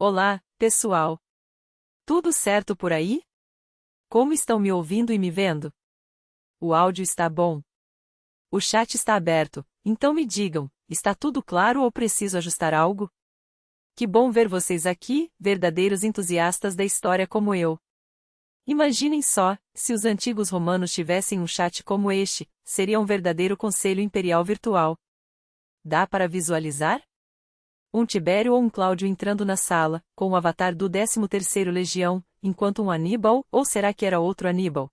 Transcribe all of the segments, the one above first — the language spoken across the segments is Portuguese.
Olá, pessoal. Tudo certo por aí? Como estão me ouvindo e me vendo? O áudio está bom. O chat está aberto, então me digam, está tudo claro ou preciso ajustar algo? Que bom ver vocês aqui, verdadeiros entusiastas da história como eu. Imaginem só, se os antigos romanos tivessem um chat como este, seria um verdadeiro conselho imperial virtual. Dá para visualizar? Um Tibério ou um Cláudio entrando na sala, com o avatar do 13º Legião, enquanto um Aníbal, ou será que era outro Aníbal?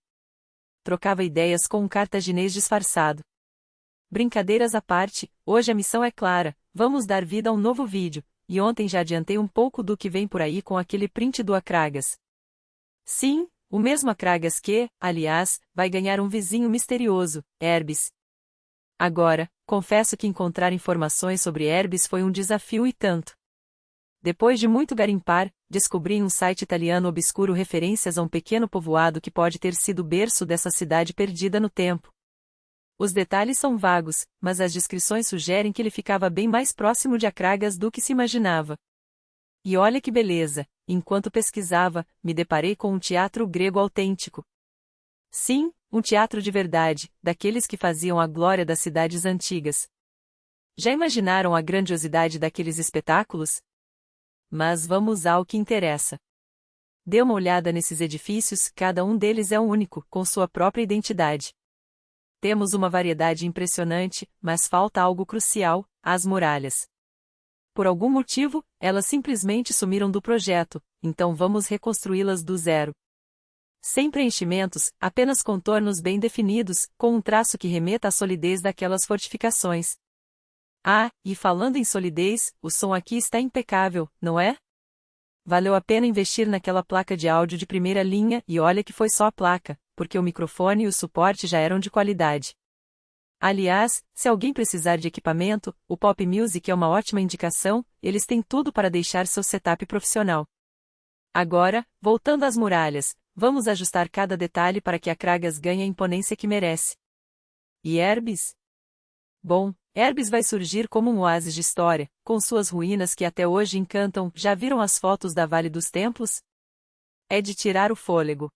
Trocava ideias com um cartaginês disfarçado. Brincadeiras à parte, hoje a missão é clara, vamos dar vida a um novo vídeo, e ontem já adiantei um pouco do que vem por aí com aquele print do Acragas. Sim, o mesmo Acragas que, aliás, vai ganhar um vizinho misterioso, Herbes. Agora, confesso que encontrar informações sobre Herbes foi um desafio e tanto. Depois de muito garimpar, descobri em um site italiano obscuro referências a um pequeno povoado que pode ter sido o berço dessa cidade perdida no tempo. Os detalhes são vagos, mas as descrições sugerem que ele ficava bem mais próximo de Acragas do que se imaginava. E olha que beleza, enquanto pesquisava, me deparei com um teatro grego autêntico. Sim, um teatro de verdade, daqueles que faziam a glória das cidades antigas. Já imaginaram a grandiosidade daqueles espetáculos? Mas vamos ao que interessa. Dê uma olhada nesses edifícios, cada um deles é único, com sua própria identidade. Temos uma variedade impressionante, mas falta algo crucial: as muralhas. Por algum motivo, elas simplesmente sumiram do projeto, então vamos reconstruí-las do zero. Sem preenchimentos, apenas contornos bem definidos, com um traço que remeta à solidez daquelas fortificações. Ah, e falando em solidez, o som aqui está impecável, não é? Valeu a pena investir naquela placa de áudio de primeira linha, e olha que foi só a placa, porque o microfone e o suporte já eram de qualidade. Aliás, se alguém precisar de equipamento, o Pop Music é uma ótima indicação, eles têm tudo para deixar seu setup profissional. Agora, voltando às muralhas, vamos ajustar cada detalhe para que Acragas ganhe a imponência que merece. E Herbes? Bom, Herbes vai surgir como um oásis de história, com suas ruínas que até hoje encantam. Já viram as fotos da Vale dos Templos? É de tirar o fôlego.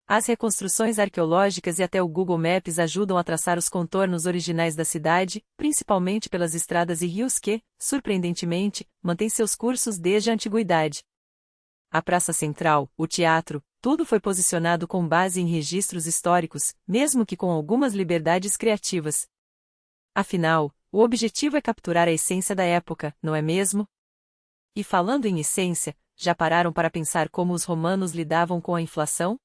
As reconstruções arqueológicas e até o Google Maps ajudam a traçar os contornos originais da cidade, principalmente pelas estradas e rios que, surpreendentemente, mantêm seus cursos desde a antiguidade. A praça central, o teatro, tudo foi posicionado com base em registros históricos, mesmo que com algumas liberdades criativas. Afinal, o objetivo é capturar a essência da época, não é mesmo? E falando em essência, já pararam para pensar como os romanos lidavam com a inflação?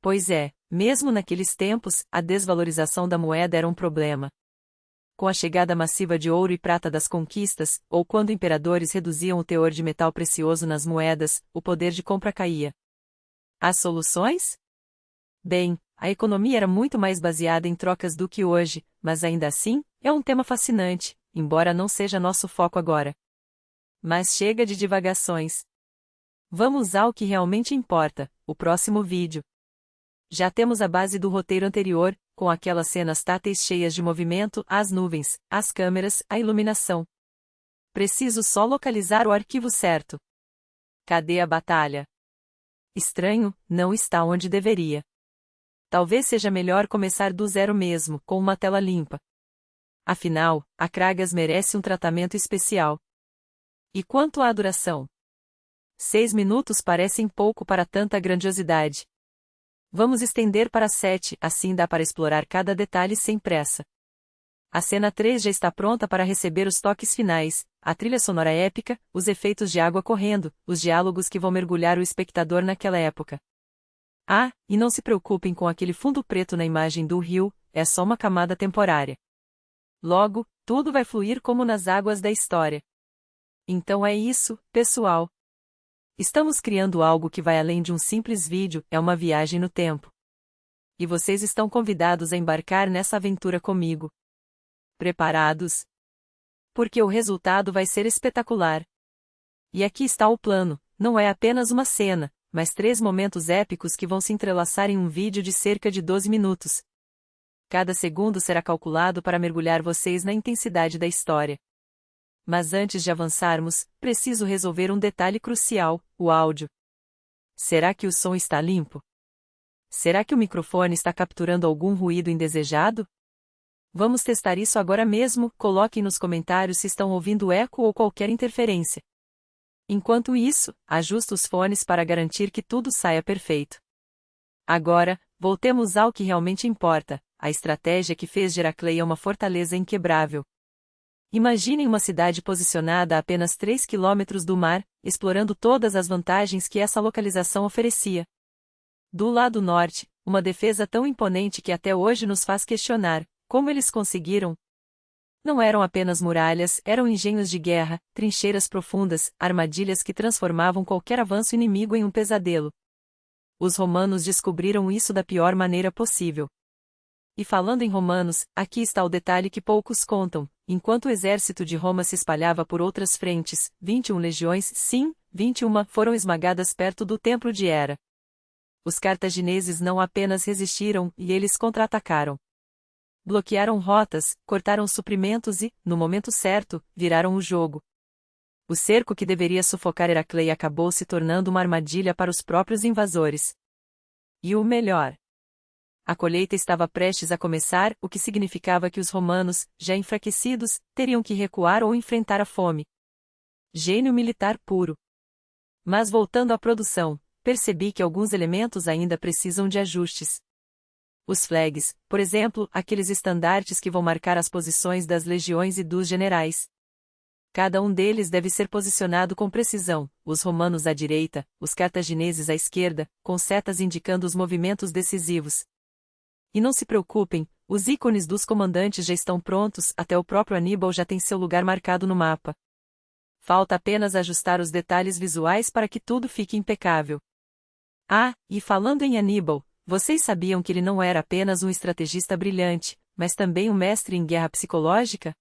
Pois é, mesmo naqueles tempos, a desvalorização da moeda era um problema. Com a chegada massiva de ouro e prata das conquistas, ou quando imperadores reduziam o teor de metal precioso nas moedas, o poder de compra caía. As soluções? Bem, a economia era muito mais baseada em trocas do que hoje, mas ainda assim, é um tema fascinante, embora não seja nosso foco agora. Mas chega de divagações. Vamos ao que realmente importa, o próximo vídeo. Já temos a base do roteiro anterior, com aquelas cenas táteis cheias de movimento, as nuvens, as câmeras, a iluminação. Preciso só localizar o arquivo certo. Cadê a batalha? Estranho, não está onde deveria. Talvez seja melhor começar do zero mesmo, com uma tela limpa. Afinal, Acragas merece um tratamento especial. E quanto à duração? 6 minutos parecem pouco para tanta grandiosidade. Vamos estender para 7, assim dá para explorar cada detalhe sem pressa. A cena 3 já está pronta para receber os toques finais, a trilha sonora épica, os efeitos de água correndo, os diálogos que vão mergulhar o espectador naquela época. Ah, e não se preocupem com aquele fundo preto na imagem do rio, é só uma camada temporária. Logo, tudo vai fluir como nas águas da história. Então é isso, pessoal. Estamos criando algo que vai além de um simples vídeo, é uma viagem no tempo. E vocês estão convidados a embarcar nessa aventura comigo. Preparados? Porque o resultado vai ser espetacular. E aqui está o plano, não é apenas uma cena, mas 3 momentos épicos que vão se entrelaçar em um vídeo de cerca de 12 minutos. Cada segundo será calculado para mergulhar vocês na intensidade da história. Mas antes de avançarmos, preciso resolver um detalhe crucial: o áudio. Será que o som está limpo? Será que o microfone está capturando algum ruído indesejado? Vamos testar isso agora mesmo. Coloquem nos comentários se estão ouvindo eco ou qualquer interferência. Enquanto isso, ajusto os fones para garantir que tudo saia perfeito. Agora, voltemos ao que realmente importa: a estratégia que fez de Heracleia uma fortaleza inquebrável. Imaginem uma cidade posicionada a apenas 3 quilômetros do mar, explorando todas as vantagens que essa localização oferecia. Do lado norte, uma defesa tão imponente que até hoje nos faz questionar como eles conseguiram. Não eram apenas muralhas, eram engenhos de guerra, trincheiras profundas, armadilhas que transformavam qualquer avanço inimigo em um pesadelo. Os romanos descobriram isso da pior maneira possível. E falando em romanos, aqui está o detalhe que poucos contam: enquanto o exército de Roma se espalhava por outras frentes, 21 legiões, sim, 21, foram esmagadas perto do templo de Hera. Os cartagineses não apenas resistiram, e eles contra-atacaram. Bloquearam rotas, cortaram suprimentos e, no momento certo, viraram o jogo. O cerco que deveria sufocar Heracleia acabou se tornando uma armadilha para os próprios invasores. E o melhor: a colheita estava prestes a começar, o que significava que os romanos, já enfraquecidos, teriam que recuar ou enfrentar a fome. Gênio militar puro. Mas voltando à produção, percebi que alguns elementos ainda precisam de ajustes. Os flags, por exemplo, aqueles estandartes que vão marcar as posições das legiões e dos generais. Cada um deles deve ser posicionado com precisão, os romanos à direita, os cartagineses à esquerda, com setas indicando os movimentos decisivos. E não se preocupem, os ícones dos comandantes já estão prontos, até o próprio Aníbal já tem seu lugar marcado no mapa. Falta apenas ajustar os detalhes visuais para que tudo fique impecável. Ah, e falando em Aníbal, vocês sabiam que ele não era apenas um estrategista brilhante, mas também um mestre em guerra psicológica?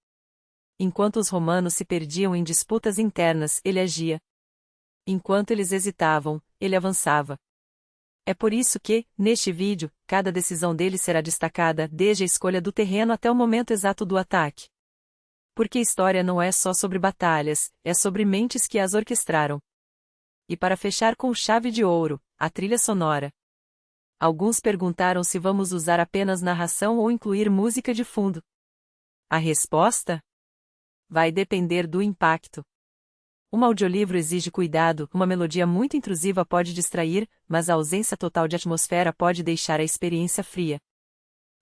Enquanto os romanos se perdiam em disputas internas, ele agia. Enquanto eles hesitavam, ele avançava. É por isso que, neste vídeo, cada decisão dele será destacada, desde a escolha do terreno até o momento exato do ataque. Porque história não é só sobre batalhas, é sobre mentes que as orquestraram. E para fechar com chave de ouro, a trilha sonora. Alguns perguntaram se vamos usar apenas narração ou incluir música de fundo. A resposta? Vai depender do impacto. Um audiolivro exige cuidado, uma melodia muito intrusiva pode distrair, mas a ausência total de atmosfera pode deixar a experiência fria.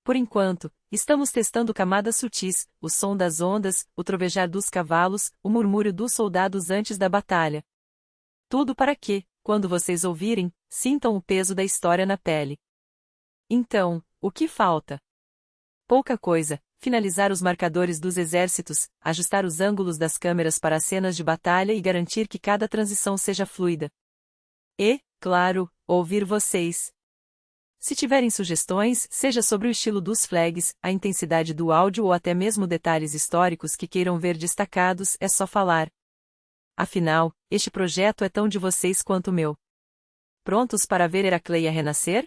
Por enquanto, estamos testando camadas sutis, o som das ondas, o trovejar dos cavalos, o murmúrio dos soldados antes da batalha. Tudo para que, quando vocês ouvirem, sintam o peso da história na pele. Então, o que falta? Pouca coisa: finalizar os marcadores dos exércitos, ajustar os ângulos das câmeras para as cenas de batalha e garantir que cada transição seja fluida. E, claro, ouvir vocês. Se tiverem sugestões, seja sobre o estilo dos flags, a intensidade do áudio ou até mesmo detalhes históricos que queiram ver destacados, é só falar. Afinal, este projeto é tão de vocês quanto o meu. Prontos para ver Heracleia renascer?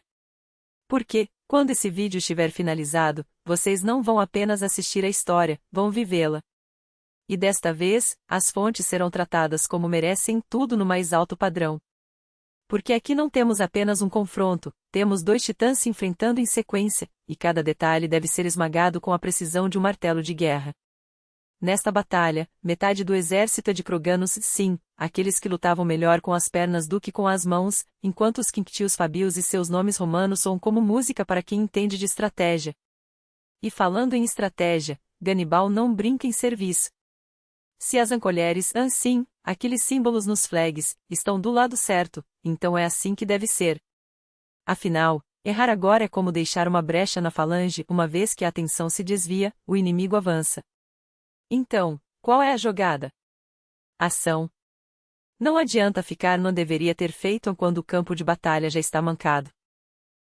Porque, quando esse vídeo estiver finalizado, vocês não vão apenas assistir a história, vão vivê-la. E desta vez, as fontes serão tratadas como merecem, tudo no mais alto padrão. Porque aqui não temos apenas um confronto, temos dois titãs se enfrentando em sequência, e cada detalhe deve ser esmagado com a precisão de um martelo de guerra. Nesta batalha, metade do exército é de Croganos, sim, aqueles que lutavam melhor com as pernas do que com as mãos, enquanto os Quinctios Fabios e seus nomes romanos soam como música para quem entende de estratégia. E falando em estratégia, Ganibal não brinca em serviço. Se as ancolheres, sim, aqueles símbolos nos flags, estão do lado certo, então é assim que deve ser. Afinal, errar agora é como deixar uma brecha na falange, uma vez que a atenção se desvia, o inimigo avança. Então, qual é a jogada? Ação. Não adianta ficar não deveria ter feito quando o campo de batalha já está mancado.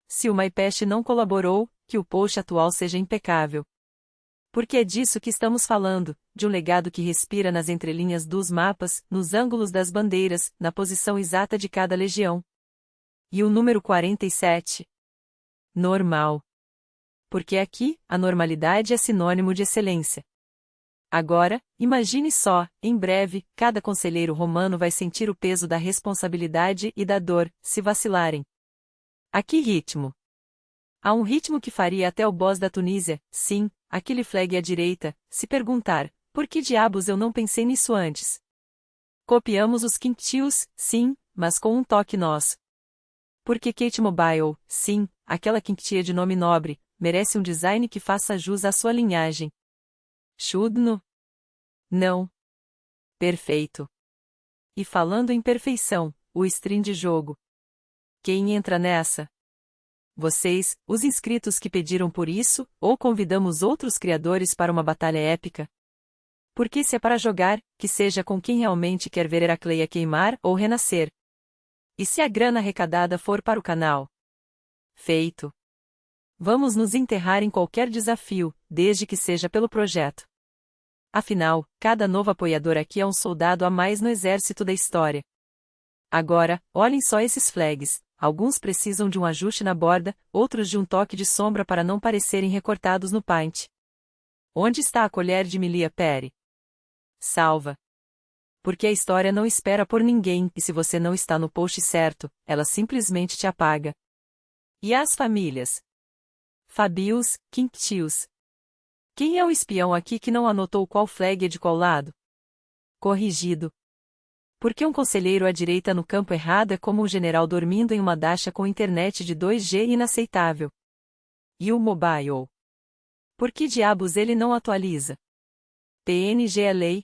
Se o MyPest não colaborou, que o post atual seja impecável. Porque é disso que estamos falando, de um legado que respira nas entrelinhas dos mapas, nos ângulos das bandeiras, na posição exata de cada legião. E o número 47? Normal. Porque aqui, a normalidade é sinônimo de excelência. Agora, imagine só, em breve, cada conselheiro romano vai sentir o peso da responsabilidade e da dor, se vacilarem. A que ritmo? Há um ritmo que faria até o boss da Tunísia, sim, aquele flag à direita, se perguntar, por que diabos eu não pensei nisso antes? Copiamos os Quinctios, sim, mas com um toque nosso. Porque Kate Mobile, sim, aquela Quinctia de nome nobre, merece um design que faça jus à sua linhagem. Chudno? Não. Perfeito. E falando em perfeição, o stream de jogo. Quem entra nessa? Vocês, os inscritos que pediram por isso, ou convidamos outros criadores para uma batalha épica? Porque se é para jogar, que seja com quem realmente quer ver Heracleia queimar ou renascer. E se a grana arrecadada for para o canal? Feito. Vamos nos enterrar em qualquer desafio, desde que seja pelo projeto. Afinal, cada novo apoiador aqui é um soldado a mais no exército da história. Agora, olhem só esses flags. Alguns precisam de um ajuste na borda, outros de um toque de sombra para não parecerem recortados no paint. Onde está a colher de Milia Peri? Salva. Porque a história não espera por ninguém, e se você não está no post certo, ela simplesmente te apaga. E as famílias? Fabius, Quinctios. Quem é o espião aqui que não anotou qual flag é de qual lado? Corrigido. Porque um conselheiro à direita no campo errado é como um general dormindo em uma dacha com internet de 2G inaceitável. E o mobile? Por que diabos ele não atualiza? PNG é lei.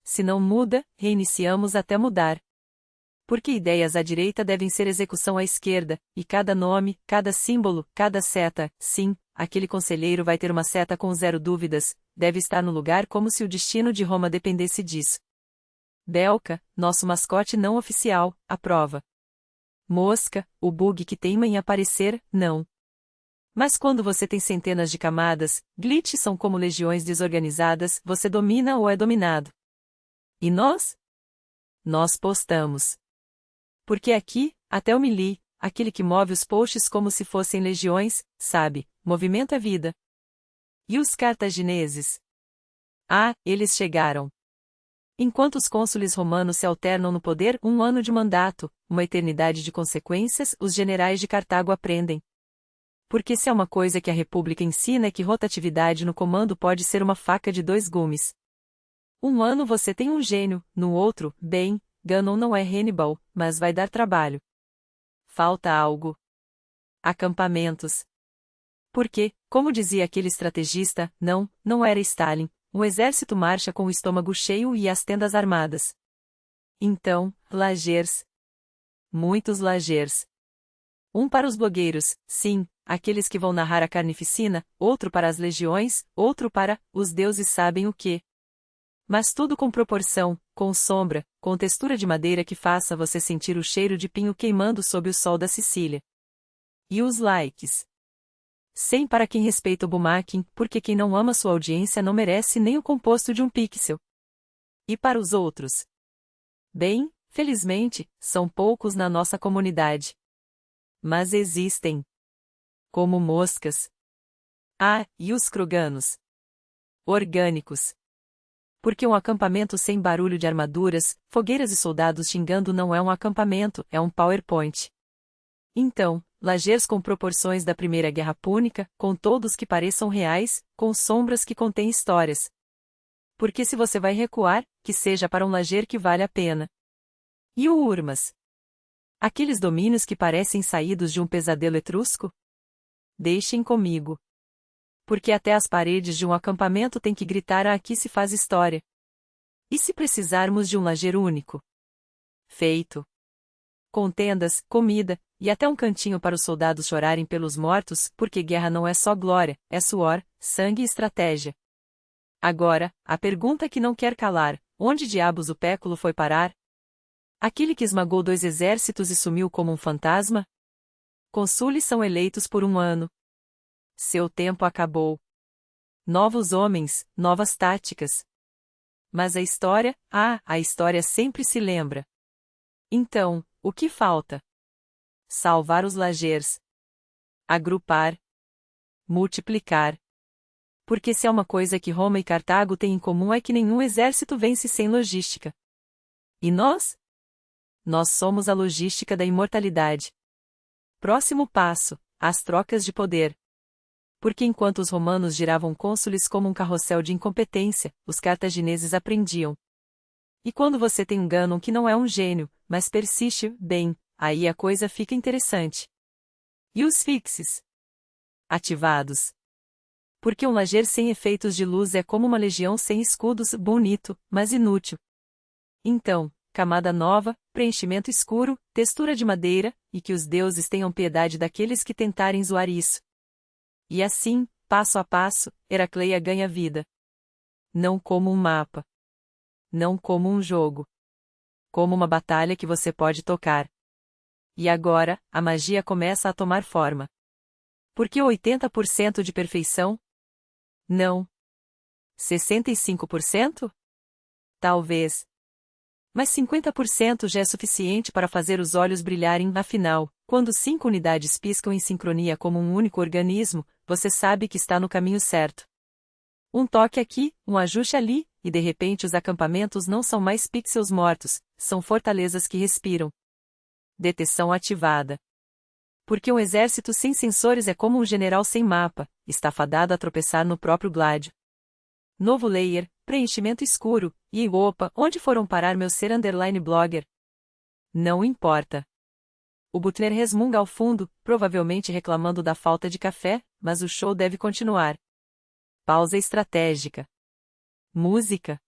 Se não muda, reiniciamos até mudar. Porque ideias à direita devem ser execução à esquerda, e cada nome, cada símbolo, cada seta, sim, aquele conselheiro vai ter uma seta com 0 dúvidas, deve estar no lugar como se o destino de Roma dependesse disso. Belka, nosso mascote não oficial, aprova. Mosca, o bug que teima em aparecer, não. Mas quando você tem centenas de camadas, glitches são como legiões desorganizadas, você domina ou é dominado. E nós? Nós postamos. Porque aqui, até o Mili, aquele que move os posts como se fossem legiões, sabe, movimento é vida. E os cartagineses? Ah, eles chegaram. Enquanto os cônsules romanos se alternam no poder, 1 ano de mandato, uma eternidade de consequências, os generais de Cartago aprendem. Porque se há uma coisa que a República ensina é que rotatividade no comando pode ser uma faca de 2 gumes. 1 ano você tem um gênio, no outro, bem, Ganon não é Hannibal, mas vai dar trabalho. Falta algo. Acampamentos. Porque, como dizia aquele estrategista, não era Stalin. O exército marcha com o estômago cheio e as tendas armadas. Então, lagers. Muitos lagers. Um para os blogueiros, sim, aqueles que vão narrar a carnificina, outro para as legiões, outro para, os deuses sabem o quê. Mas tudo com proporção, com sombra, com textura de madeira que faça você sentir o cheiro de pinho queimando sob o sol da Sicília. E os likes. 100 para quem respeita o Bumakin, porque quem não ama sua audiência não merece nem o composto de um pixel. E para os outros? Bem, felizmente, são poucos na nossa comunidade. Mas existem. Como moscas. Ah, e os kroganos. Orgânicos. Porque um acampamento sem barulho de armaduras, fogueiras e soldados xingando não é um acampamento, é um PowerPoint. Então, lagers com proporções da Primeira Guerra Púnica, com todos que pareçam reais, com sombras que contêm histórias. Porque se você vai recuar, que seja para um lager que vale a pena. E o Urmas? Aqueles domínios que parecem saídos de um pesadelo etrusco? Deixem comigo. Porque até as paredes de um acampamento têm que gritar: ah, aqui se faz história. E se precisarmos de um lager único? Feito. Com tendas, comida, e até um cantinho para os soldados chorarem pelos mortos, porque guerra não é só glória, é suor, sangue e estratégia. Agora, a pergunta que não quer calar: onde diabos o Péculo foi parar? Aquele que esmagou 2 exércitos e sumiu como um fantasma? Consúles são eleitos por 1 ano. Seu tempo acabou. Novos homens, novas táticas. Mas a história sempre se lembra. Então, o que falta? Salvar os lagers. Agrupar. Multiplicar. Porque se há uma coisa que Roma e Cartago têm em comum é que nenhum exército vence sem logística. E nós? Nós somos a logística da imortalidade. Próximo passo: as trocas de poder. Porque enquanto os romanos giravam cônsules como um carrossel de incompetência, os cartagineses aprendiam. E quando você tem um Ganon que não é um gênio, mas persiste, bem, aí a coisa fica interessante. E os fixes? Ativados. Porque um lager sem efeitos de luz é como uma legião sem escudos, bonito, mas inútil. Então, camada nova, preenchimento escuro, textura de madeira, e que os deuses tenham piedade daqueles que tentarem zoar isso. E assim, passo a passo, Heracleia ganha vida. Não como um mapa. Não como um jogo. Como uma batalha que você pode tocar. E agora, a magia começa a tomar forma. Por que 80% de perfeição? Não. 65%? Talvez. Mas 50% já é suficiente para fazer os olhos brilharem. Afinal, quando 5 unidades piscam em sincronia como um único organismo, você sabe que está no caminho certo. Um toque aqui, um ajuste ali, e de repente os acampamentos não são mais pixels mortos, são fortalezas que respiram. Deteção ativada. Porque um exército sem sensores é como um general sem mapa, está fadado a tropeçar no próprio gládio. Novo layer, preenchimento escuro, e opa, onde foram parar meu ser underline blogger? Não importa. O Butler resmunga ao fundo, provavelmente reclamando da falta de café, mas o show deve continuar. Pausa estratégica. Música.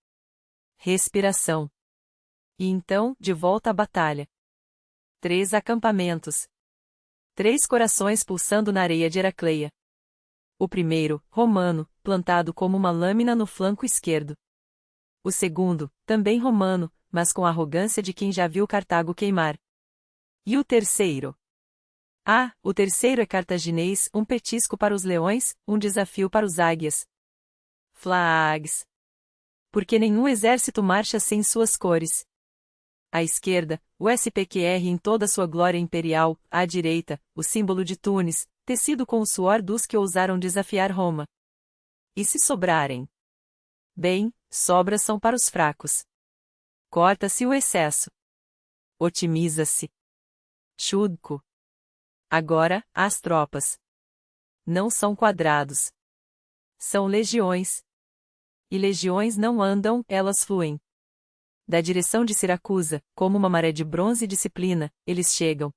Respiração. E então, de volta à batalha. 3 acampamentos. 3 corações pulsando na areia de Heracleia. O primeiro, romano, plantado como uma lâmina no flanco esquerdo. O segundo, também romano, mas com a arrogância de quem já viu Cartago queimar. E o terceiro? Ah, o terceiro é cartaginês, um petisco para os leões, um desafio para os águias. Flags. Porque nenhum exército marcha sem suas cores. À esquerda, o SPQR em toda sua glória imperial, à direita, o símbolo de Tunis, tecido com o suor dos que ousaram desafiar Roma. E se sobrarem? Bem, sobras são para os fracos. Corta-se o excesso. Otimiza-se. Chudco. Agora, as tropas. Não são quadrados. São legiões. E legiões não andam, elas fluem. Da direção de Siracusa, como uma maré de bronze e disciplina, eles chegam.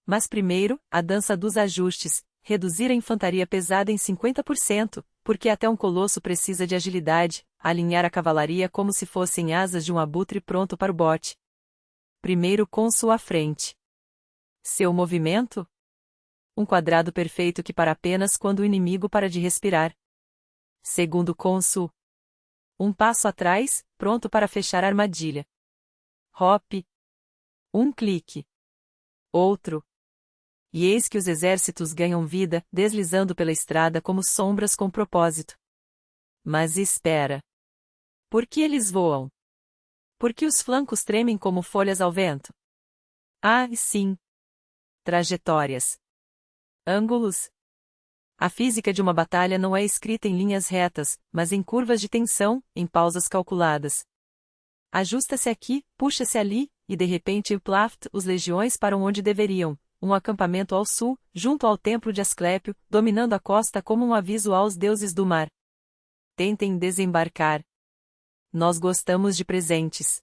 Mas primeiro, a dança dos ajustes, reduzir a infantaria pesada em 50%, porque até um colosso precisa de agilidade, alinhar a cavalaria como se fossem asas de um abutre pronto para o bote. Primeiro cônsul à frente. Seu movimento? Um quadrado perfeito que para apenas quando o inimigo para de respirar. Segundo cônsul. Um passo atrás, pronto para fechar a armadilha. Hop. Um clique. Outro. E eis que os exércitos ganham vida, deslizando pela estrada como sombras com propósito. Mas espera. Por que eles voam? Por que os flancos tremem como folhas ao vento? Ah, sim. Trajetórias. Ângulos. A física de uma batalha não é escrita em linhas retas, mas em curvas de tensão, em pausas calculadas. Ajusta-se aqui, puxa-se ali, e de repente, plaft, os legiões param onde deveriam, um acampamento ao sul, junto ao templo de Asclépio, dominando a costa como um aviso aos deuses do mar. Tentem desembarcar. Nós gostamos de presentes.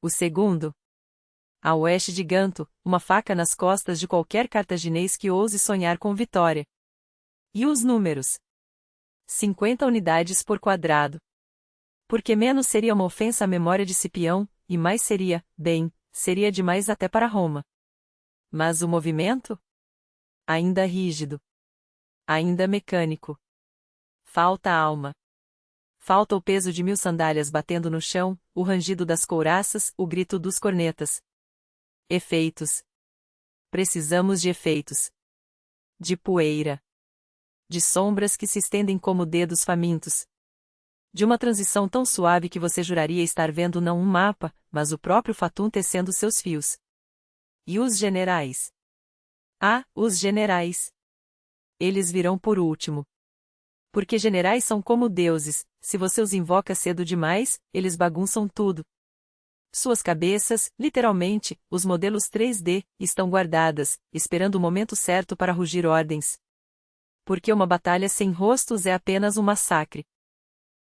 O segundo. A oeste de Ganto, uma faca nas costas de qualquer cartaginês que ouse sonhar com vitória. E os números? 50 unidades por quadrado. Porque menos seria uma ofensa à memória de Cipião, e mais seria, bem, seria demais até para Roma. Mas o movimento? Ainda rígido. Ainda mecânico. Falta alma. Falta o peso de 1000 sandálias batendo no chão, o rangido das couraças, o grito dos cornetas. Efeitos. Precisamos de efeitos. De poeira. De sombras que se estendem como dedos famintos. De uma transição tão suave que você juraria estar vendo não um mapa, mas o próprio Fatum tecendo seus fios. E os generais? Ah, os generais. Eles virão por último. Porque generais são como deuses, se você os invoca cedo demais, eles bagunçam tudo. Suas cabeças, literalmente, os modelos 3D, estão guardadas, esperando o momento certo para rugir ordens. Porque uma batalha sem rostos é apenas um massacre.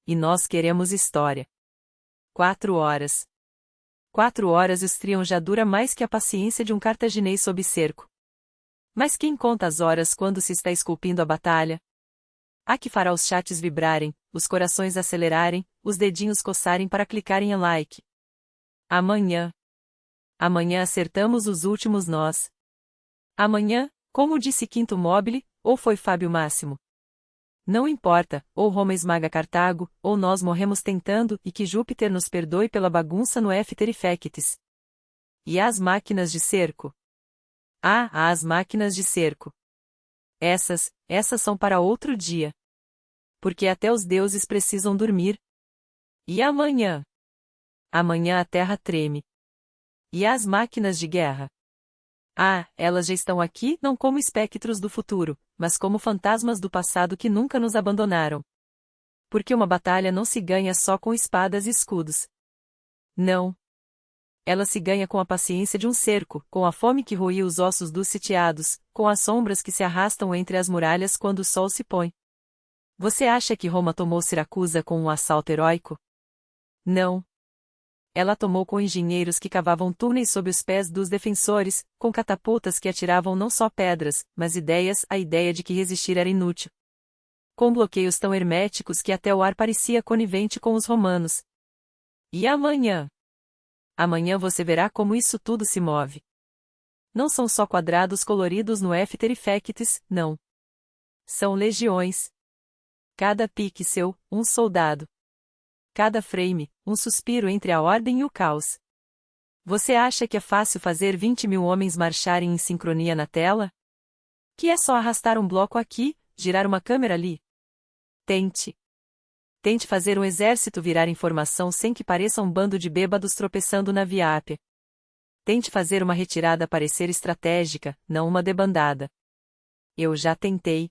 E nós queremos história. 4 horas. 4 horas o estrião já dura mais que a paciência de um cartaginês sob cerco. Mas quem conta as horas quando se está esculpindo a batalha? Há que fará os chats vibrarem, os corações acelerarem, os dedinhos coçarem para clicarem em like. Amanhã. Amanhã acertamos os últimos nós. Amanhã, como disse Quinto Mobile, ou foi Fábio Máximo. Não importa, ou Roma esmaga Cartago, ou nós morremos tentando, e que Júpiter nos perdoe pela bagunça no After Effects. E as máquinas de cerco? Ah, as máquinas de cerco. Essas são para outro dia. Porque até os deuses precisam dormir. E amanhã? Amanhã a terra treme. E as máquinas de guerra? Ah, elas já estão aqui, não como espectros do futuro, mas como fantasmas do passado que nunca nos abandonaram. Porque uma batalha não se ganha só com espadas e escudos. Não. Ela se ganha com a paciência de um cerco, com a fome que roía os ossos dos sitiados, com as sombras que se arrastam entre as muralhas quando o sol se põe. Você acha que Roma tomou Siracusa com um assalto heróico? Não. Ela tomou com engenheiros que cavavam túneis sob os pés dos defensores, com catapultas que atiravam não só pedras, mas ideias, a ideia de que resistir era inútil. Com bloqueios tão herméticos que até o ar parecia conivente com os romanos. E amanhã? Amanhã você verá como isso tudo se move. Não são só quadrados coloridos no After Effects, não. São legiões. Cada pixel, um soldado. Cada frame, um suspiro entre a ordem e o caos. Você acha que é fácil fazer 20.000 homens marcharem em sincronia na tela? Que é só arrastar um bloco aqui, girar uma câmera ali? Tente. Tente fazer um exército virar informação sem que pareça um bando de bêbados tropeçando na Via Ápia. Tente fazer uma retirada parecer estratégica, não uma debandada. Eu já tentei.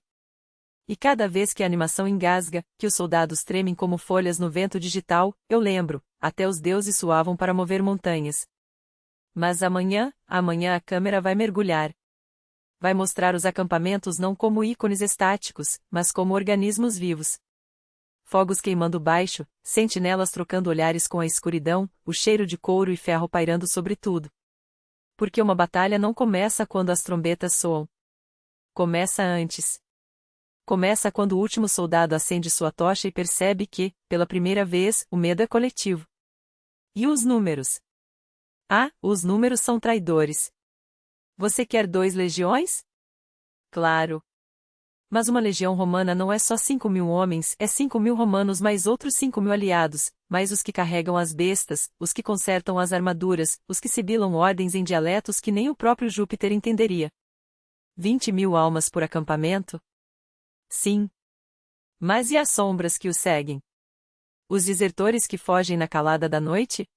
E cada vez que a animação engasga, que os soldados tremem como folhas no vento digital, eu lembro, até os deuses suavam para mover montanhas. Mas amanhã a câmera vai mergulhar. Vai mostrar os acampamentos não como ícones estáticos, mas como organismos vivos. Fogos queimando baixo, sentinelas trocando olhares com a escuridão, o cheiro de couro e ferro pairando sobre tudo. Porque uma batalha não começa quando as trombetas soam. Começa antes. Começa quando o último soldado acende sua tocha e percebe que, pela primeira vez, o medo é coletivo. E os números? Ah, os números são traidores. Você quer 2 legiões? Claro. Mas uma legião romana não é só 5.000 homens, é 5.000 romanos mais outros 5.000 aliados, mais os que carregam as bestas, os que consertam as armaduras, os que sibilam ordens em dialetos que nem o próprio Júpiter entenderia. 20.000 almas por acampamento? Sim. Mas e as sombras que o seguem? Os desertores que fogem na calada da noite?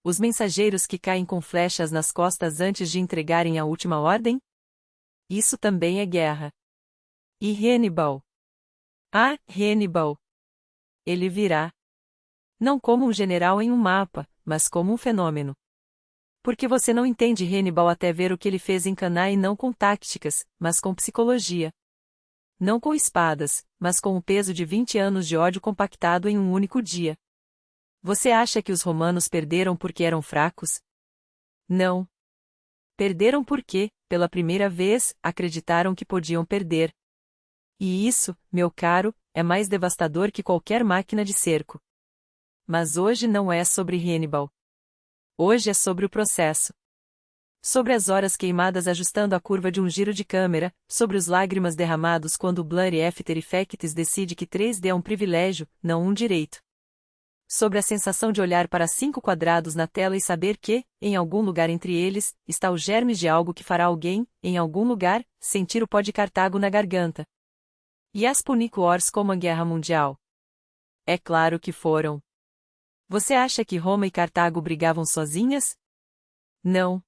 Os mensageiros que caem com flechas nas costas antes de entregarem a última ordem? Isso também é guerra. E Hannibal? Ah, Hannibal! Ele virá. Não como um general em um mapa, mas como um fenômeno. Porque você não entende Hannibal até ver o que ele fez em Cannae não com táticas, mas com psicologia. Não com espadas, mas com o peso de 20 anos de ódio compactado em um único dia. Você acha que os romanos perderam porque eram fracos? Não. Perderam porque, pela primeira vez, acreditaram que podiam perder. E isso, meu caro, é mais devastador que qualquer máquina de cerco. Mas hoje não é sobre Hannibal. Hoje é sobre o processo. Sobre as horas queimadas ajustando a curva de um giro de câmera, sobre os lágrimas derramados quando o Blur e After Effects decide que 3D é um privilégio, não um direito. Sobre a sensação de olhar para 5 quadrados na tela e saber que, em algum lugar entre eles, está o germe de algo que fará alguém, em algum lugar, sentir o pó de Cartago na garganta. E as Punic Wars como a Guerra Mundial? É claro que foram. Você acha que Roma e Cartago brigavam sozinhas? Não.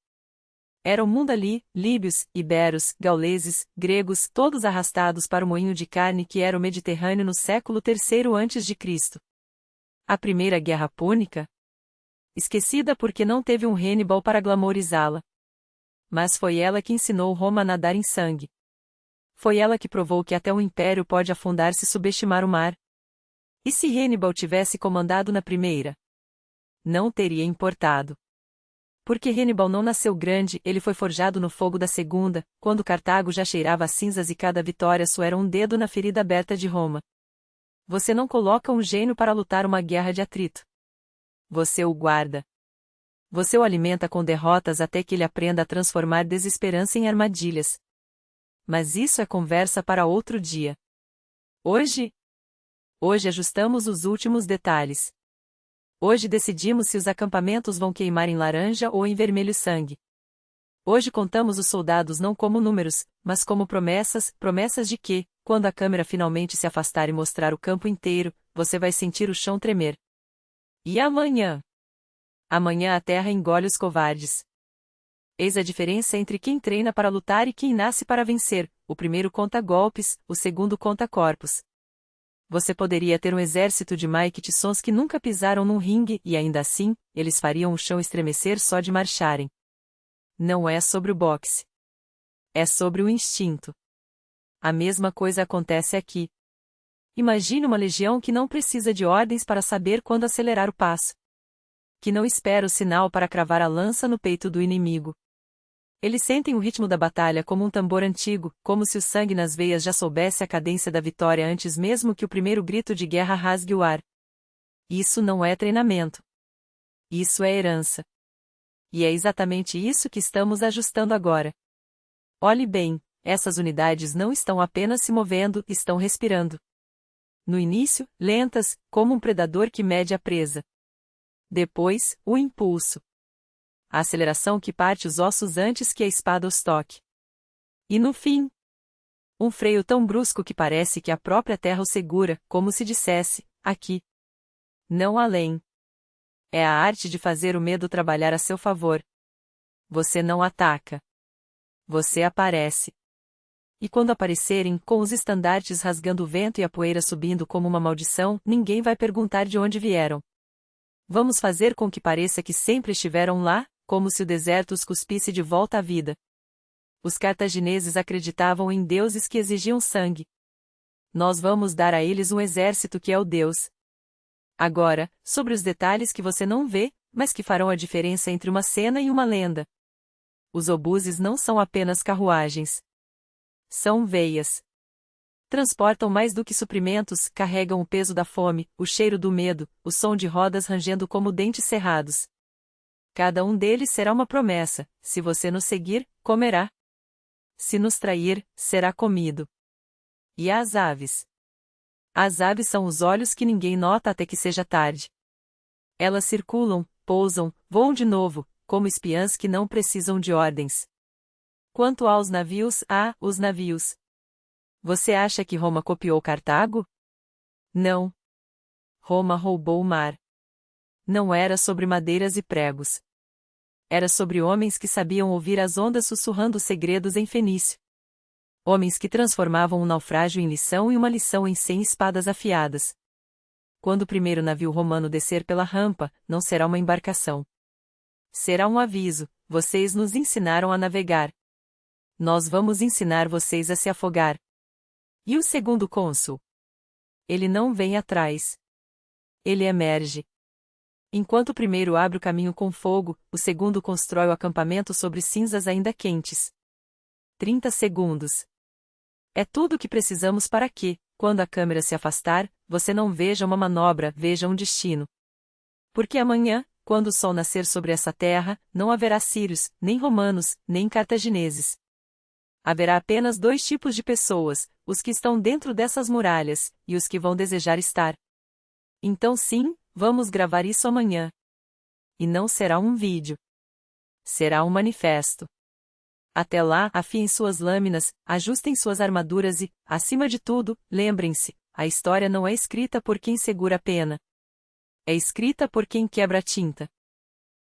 Era o mundo ali, líbios, iberos, gauleses, gregos, todos arrastados para o moinho de carne que era o Mediterrâneo no século III a.C. A Primeira Guerra Púnica? Esquecida porque não teve um Hannibal para glamorizá-la. Mas foi ela que ensinou Roma a nadar em sangue. Foi ela que provou que até um império pode afundar se subestimar o mar. E se Hannibal tivesse comandado na primeira? Não teria importado. Porque Hannibal não nasceu grande, ele foi forjado no fogo da segunda, quando Cartago já cheirava a cinzas e cada vitória sua era um dedo na ferida aberta de Roma. Você não coloca um gênio para lutar uma guerra de atrito. Você o guarda. Você o alimenta com derrotas até que ele aprenda a transformar desesperança em armadilhas. Mas isso é conversa para outro dia. Hoje ajustamos os últimos detalhes. Hoje decidimos se os acampamentos vão queimar em laranja ou em vermelho sangue. Hoje contamos os soldados não como números, mas como promessas de que, quando a câmera finalmente se afastar e mostrar o campo inteiro, você vai sentir o chão tremer. E amanhã? Amanhã a terra engole os covardes. Eis a diferença entre quem treina para lutar e quem nasce para vencer: o primeiro conta golpes, o segundo conta corpos. Você poderia ter um exército de Mike Tysons que nunca pisaram num ringue e ainda assim, eles fariam o chão estremecer só de marcharem. Não é sobre o boxe. É sobre o instinto. A mesma coisa acontece aqui. Imagine uma legião que não precisa de ordens para saber quando acelerar o passo. Que não espera o sinal para cravar a lança no peito do inimigo. Eles sentem o ritmo da batalha como um tambor antigo, como se o sangue nas veias já soubesse a cadência da vitória antes mesmo que o primeiro grito de guerra rasgue o ar. Isso não é treinamento. Isso é herança. E é exatamente isso que estamos ajustando agora. Olhe bem, essas unidades não estão apenas se movendo, estão respirando. No início, lentas, como um predador que mede a presa. Depois, o impulso. A aceleração que parte os ossos antes que a espada os toque. E no fim, um freio tão brusco que parece que a própria terra o segura, como se dissesse, aqui. Não além. É a arte de fazer o medo trabalhar a seu favor. Você não ataca. Você aparece. E quando aparecerem, com os estandartes rasgando o vento e a poeira subindo como uma maldição, ninguém vai perguntar de onde vieram. Vamos fazer com que pareça que sempre estiveram lá, como se o deserto os cuspisse de volta à vida. Os cartagineses acreditavam em deuses que exigiam sangue. Nós vamos dar a eles um exército que é o Deus. Agora, sobre os detalhes que você não vê, mas que farão a diferença entre uma cena e uma lenda. Os obuses não são apenas carruagens. São veias. Transportam mais do que suprimentos, carregam o peso da fome, o cheiro do medo, o som de rodas rangendo como dentes cerrados. Cada um deles será uma promessa: se você nos seguir, comerá. Se nos trair, será comido. E as aves? As aves são os olhos que ninguém nota até que seja tarde. Elas circulam, pousam, voam de novo, como espiãs que não precisam de ordens. Quanto aos navios, os navios. Você acha que Roma copiou Cartago? Não. Roma roubou o mar. Não era sobre madeiras e pregos. Era sobre homens que sabiam ouvir as ondas sussurrando segredos em fenício. Homens que transformavam um naufrágio em lição e uma lição em 100 espadas afiadas. Quando o primeiro navio romano descer pela rampa, não será uma embarcação. Será um aviso: vocês nos ensinaram a navegar. Nós vamos ensinar vocês a se afogar. E o segundo cônsul? Ele não vem atrás. Ele emerge. Enquanto o primeiro abre o caminho com fogo, o segundo constrói o acampamento sobre cinzas ainda quentes. 30 segundos. É tudo o que precisamos para que, quando a câmera se afastar, você não veja uma manobra, veja um destino. Porque amanhã, quando o sol nascer sobre essa terra, não haverá sírios, nem romanos, nem cartagineses. Haverá apenas 2 tipos de pessoas: os que estão dentro dessas muralhas, e os que vão desejar estar. Então sim, vamos gravar isso amanhã. E não será um vídeo. Será um manifesto. Até lá, afiem suas lâminas, ajustem suas armaduras e, acima de tudo, lembrem-se: a história não é escrita por quem segura a pena. É escrita por quem quebra a tinta.